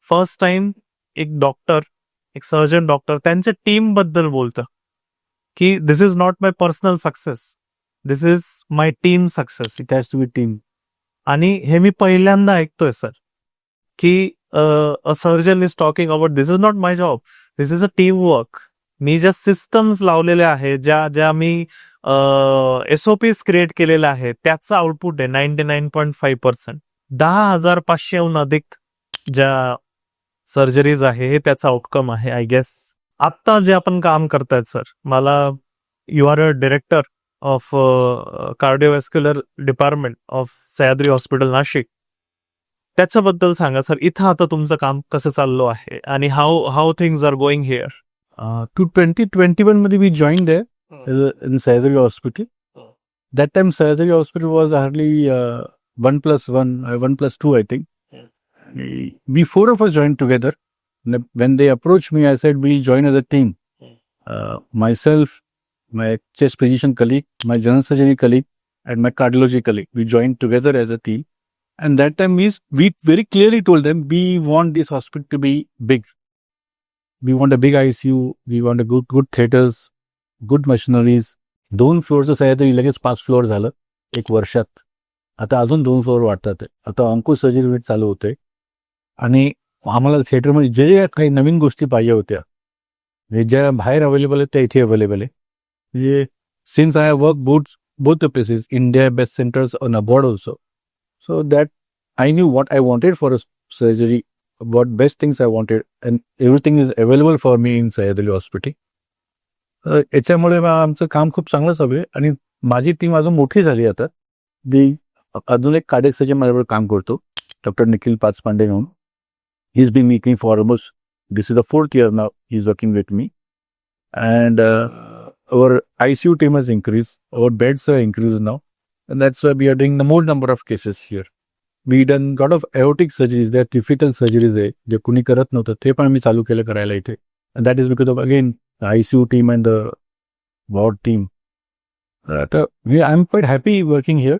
First time एक doctor, एक surgeon doctor त्यांच्या टीम बद्दल बोलतं की this is not my personal success, this is my team success. It has to be team. आणि हे मी पहिल्यांदा ऐकतोय सर की a surgeon is talking about this is not my job, this is a team work. मी ज्या systems लावलेल्या आहेत, ज्या मी SOPs क्रिएट केलेल्या आहेत, त्याचा आउटपुट आहे 99.5%. 10,500हून अधिक ज्या सर्जरीज आहे हे त्याचा आउटकम आहे. आय गेस आत्ता जे आपण काम करतायत सर, मला you are a director of cardiovascular department of Sahyadri hospital Nashik. त्याच्याबद्दल सांगा सर, इथं आता तुमचं काम कसं चाललं आहे आणि how things are going here. 2021 मध्ये we joined there in Sahyadri Hospital. That time Sahyadri Hospital was hardly 1+1, 1+2 I think. We 4 of us joined together. When they approached me, I said we join as a team. Myself, my chest physician colleague, my general surgery colleague, and my cardiology colleague. We joined together as a team. And that time we very clearly told them we want this hospital to be big. We want a big ICU, we want a good theaters, good machineries. 2 फ्लोअरचं Sahyadri लगेच 5 floor झालं एक वर्षात. आता अजून 2 floor वाढतात. आता अंकुश surgery unit चालू होते आणि आम्हाला थिएटरमध्ये जे काही नवीन गोष्टी पाहिजे होत्या, ज्या बाहेर अवेलेबल आहेत त्या इथे अवेलेबल आहे. म्हणजे since I have work both the places, India best centres on abroad also. So that I knew what I wanted for a surgery, what best things I wanted, and everything is available for me in Sahyadri Hospital. याच्यामुळे आमचं काम खूप चांगलं चालू आहे आणि माझी team अजून मोठी झाली. आता मी अजून एक कार्डियक सर्जन माझ्याबरोबर काम करतो, डॉक्टर निखिल पाचपांडे म्हणून. He is been making for almost this is the 4th year now he is working with me. And our ICU team has increased, our beds are increased now. And that's why we are doing the more number of cases here. We done lot of aortic surgeries, there are difficult surgeries आहे जे कुणी करत नव्हतं, ते पण मी चालू केलं करायला इथे. And that is because of again the ICU team and the ward team. I'm quite happy working here.